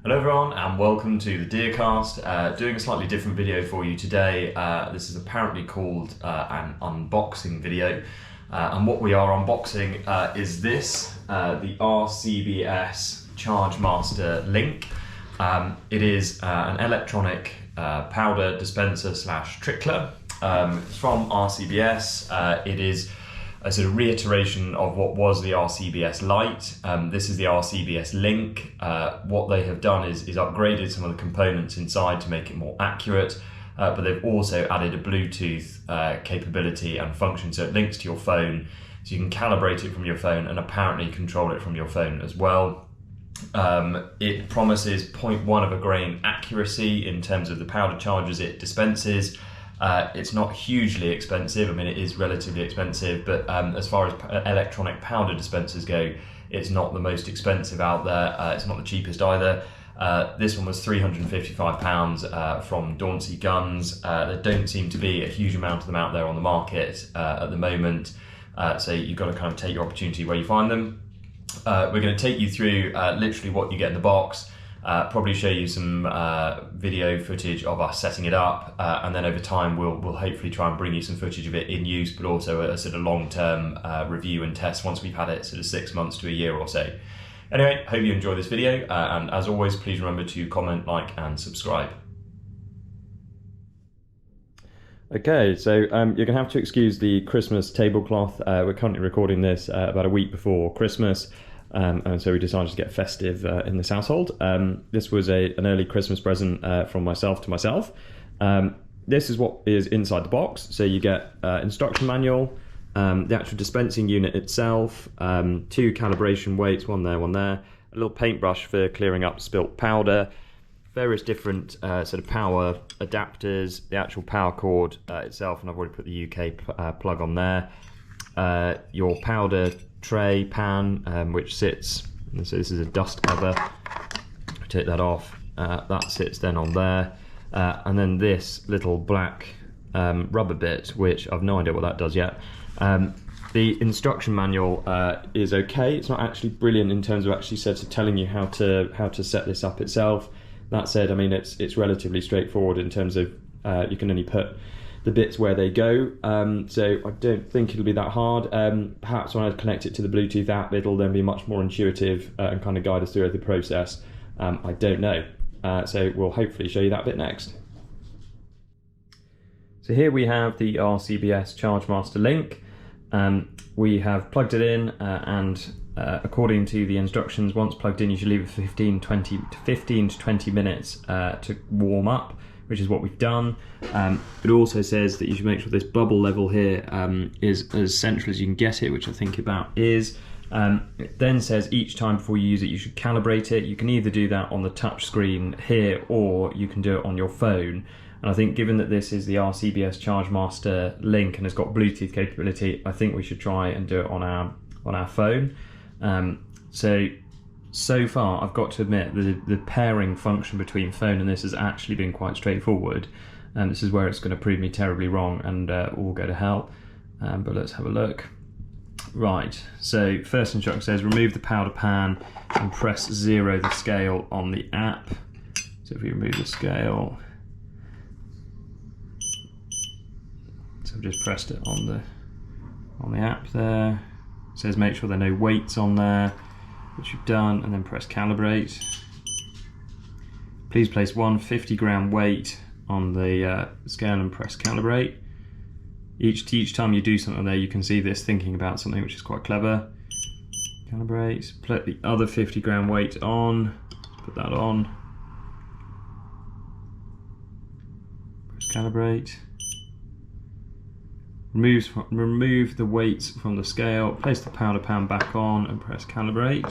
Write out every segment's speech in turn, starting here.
Hello everyone and welcome to the Deercast. Doing a slightly different video for you today. This is apparently called an unboxing video. And what we are unboxing is this, the RCBS Chargemaster Link. It is an electronic powder dispenser slash trickler. It's from RCBS. It is a sort of reiteration of what was the RCBS Lite. This is the RCBS Link. What they have done is upgraded some of the components inside to make it more accurate, but they've also added a Bluetooth capability and function, so it links to your phone, so you can calibrate it from your phone and apparently control it from your phone as well. It promises 0.1 of a grain accuracy in terms of the powder charges it dispenses. It's not hugely expensive. I mean, it is relatively expensive, but as far as electronic powder dispensers go, it's not the most expensive out there. It's not the cheapest either. This one was £355 from Dauncey Guns. There don't seem to be a huge amount of them out there on the market at the moment, so you've got to kind of take your opportunity where you find them. We're going to take you through literally what you get in the box. Probably show you some video footage of us setting it up, and then over time we'll hopefully try and bring you some footage of it in use, but also a sort of long-term review and test once we've had it sort of 6 months to a year or so. Anyway, hope you enjoy this video, and as always, please remember to comment, like, and subscribe. Okay, so you're going to have to excuse the Christmas tablecloth. We're currently recording this about a week before Christmas. And so we decided to get festive in this household. This was an early Christmas present from myself to myself. This is what is inside the box. So you get instruction manual, the actual dispensing unit itself, 2 calibration weights, one there, a little paintbrush for clearing up spilt powder, various different sort of power adapters, the actual power cord itself, and I've already put the UK plug on there. Your powder tray pan, which sits, so this is a dust cover, take that off, that sits then on there, and then this little black rubber bit, which I've no idea what that does yet. The instruction manual is okay. It's not actually brilliant in terms of actually sort of telling you how to set this up itself. That said, I mean, it's relatively straightforward in terms of you can only put the bits where they go, so I don't think it'll be that hard. Perhaps when I connect it to the Bluetooth app, it'll then be much more intuitive and kind of guide us through the process. I don't know, so we'll hopefully show you that bit next. So here we have the RCBS Chargemaster Link. We have plugged it in, and according to the instructions, once plugged in you should leave it for 15 to 20 minutes to warm up, which is what we've done. It also says that you should make sure this bubble level here is as central as you can get it, which I think about is. It then says each time before you use it, you should calibrate it. You can either do that on the touch screen here, or you can do it on your phone. And I think given that this is the RCBS Chargemaster Link and has got Bluetooth capability, I think we should try and do it on our phone. So far, I've got to admit, the pairing function between phone and this has actually been quite straightforward. And this is where it's going to prove me terribly wrong and all go to hell. But let's have a look. Right, so first instruction says remove the powder pan and press 0 the scale on the app. So if we remove the scale, so I've just pressed it on the app there. It says make sure there are no weights on there, which you've done, and then press calibrate. Please place one 50-gram weight on the scale and press calibrate. Each time you do something there, you can see this thinking about something, which is quite clever. Calibrate, put the other 50-gram weight on, put that on. Press calibrate. Remove the weights from the scale, place the powder pan back on and press calibrate.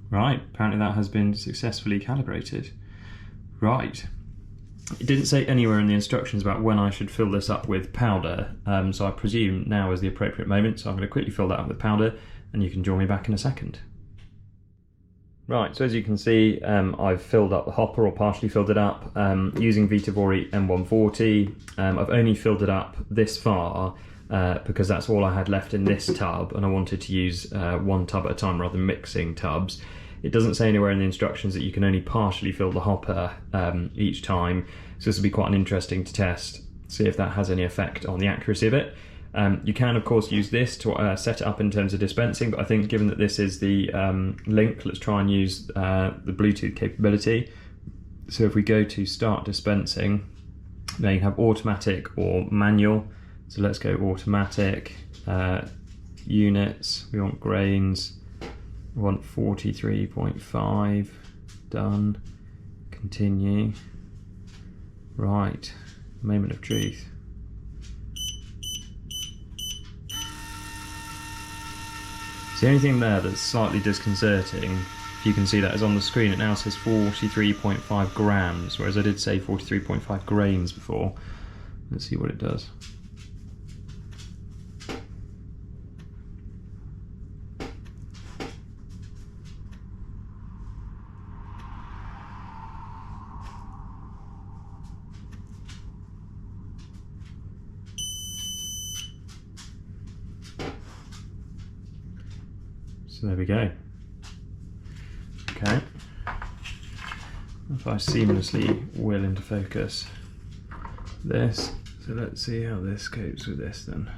Right, apparently that has been successfully calibrated. Right, it didn't say anywhere in the instructions about when I should fill this up with powder, so I presume now is the appropriate moment, so I'm going to quickly fill that up with powder and you can join me back in a second. Right, so as you can see, I've filled up the hopper, or partially filled it up, using Vitavori M140. I've only filled it up this far because that's all I had left in this tub, and I wanted to use one tub at a time rather than mixing tubs. It doesn't say anywhere in the instructions that you can only partially fill the hopper each time, so this will be quite interesting to test, see if that has any effect on the accuracy of it. You can of course use this to set it up in terms of dispensing, but I think given that this is the link, let's try and use the Bluetooth capability. So if we go to start dispensing, now you have automatic or manual. So let's go automatic, units, we want grains, we want 43.5, done, continue. Right, moment of truth. So the only thing there that's slightly disconcerting, if you can see that, is on the screen it now says 43.5 grams, whereas I did say 43.5 grains before. Let's see what it does. So there we go. Okay. If I seamlessly will into focus this, so let's see how this copes with this then.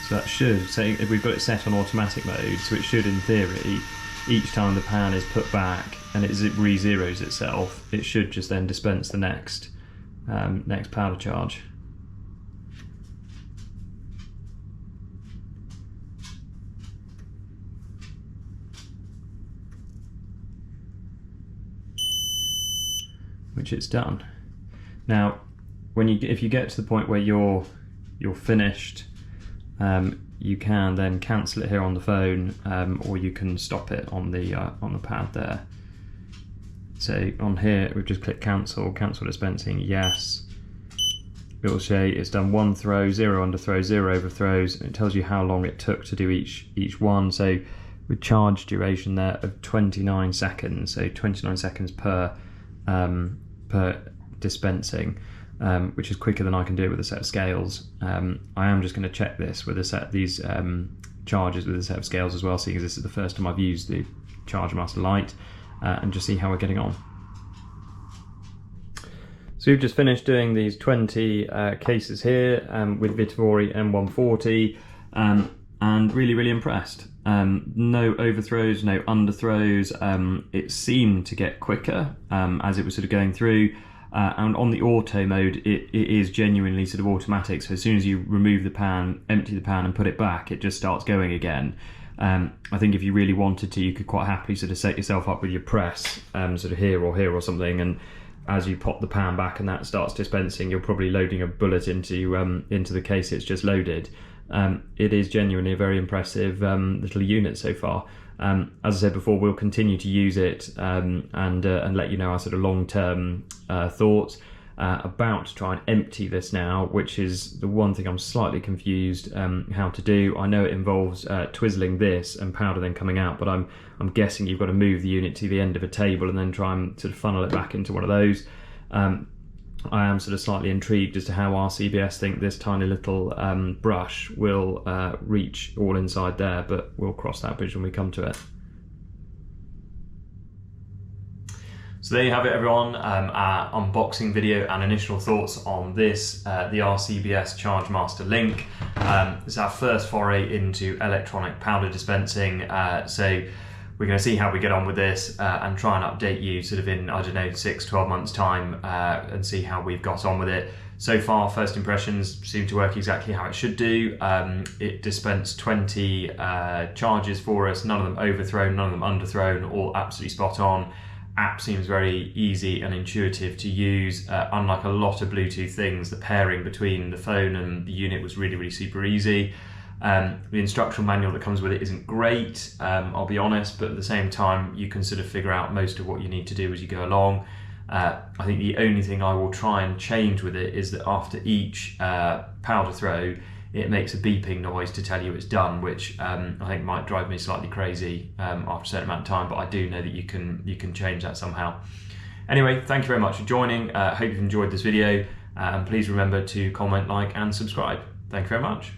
So that should, say if we've got it set on automatic mode, so it should in theory, each time the pan is put back and it re-zeros itself, it should just then dispense the next next powder charge. Which it's done. Now, if you get to the point where you're finished, you can then cancel it here on the phone, or you can stop it on the pad there. So on here, we've just clicked cancel dispensing, yes. It will say it's done one throw, 0 underthrows, 0 overthrows, and it tells you how long it took to do each one. So with charge duration there of 29 seconds, so 29 seconds per dispensing. Which is quicker than I can do it with a set of scales. I am just going to check this with these charges with a set of scales as well, seeing as this is the first time I've used the Chargemaster Lite, and just see how we're getting on. So we've just finished doing these 20 cases here with Vitavori M140, and really impressed. No overthrows, no underthrows. It seemed to get quicker as it was sort of going through. And on the auto mode, it is genuinely sort of automatic. So as soon as you remove the pan, empty the pan and put it back, it just starts going again. I think if you really wanted to, you could quite happily sort of set yourself up with your press, sort of here or something, and as you pop the pan back and that starts dispensing, you're probably loading a bullet into the case it's just loaded. It is genuinely a very impressive little unit so far. As I said before, we'll continue to use it and let you know our sort of long-term thoughts. About to try and empty this now, which is the one thing I'm slightly confused how to do. I know it involves twizzling this and powder then coming out, but I'm guessing you've got to move the unit to the end of a table and then try and sort of funnel it back into one of those. I am sort of slightly intrigued as to how RCBS think this tiny little brush will reach all inside there, but we'll cross that bridge when we come to it. So there you have it, everyone, our unboxing video and initial thoughts on this, the RCBS Chargemaster Link. It's our first foray into electronic powder dispensing, so we're going to see how we get on with this and try and update you sort of in, I don't know, 6-12 months time and see how we've got on with it. So far, first impressions seem to work exactly how it should do. It dispensed 20 charges for us, none of them overthrown, none of them underthrown, all absolutely spot on. App seems very easy and intuitive to use. Unlike a lot of Bluetooth things, the pairing between the phone and the unit was really super easy. The instructional manual that comes with it isn't great, I'll be honest, but at the same time you can sort of figure out most of what you need to do as you go along. I think the only thing I will try and change with it is that after each powder throw, it makes a beeping noise to tell you it's done, which I think might drive me slightly crazy after a certain amount of time, but I do know that you can change that somehow. Anyway, thank you very much for joining. Hope you've enjoyed this video, and please remember to comment, like and subscribe. Thank you very much.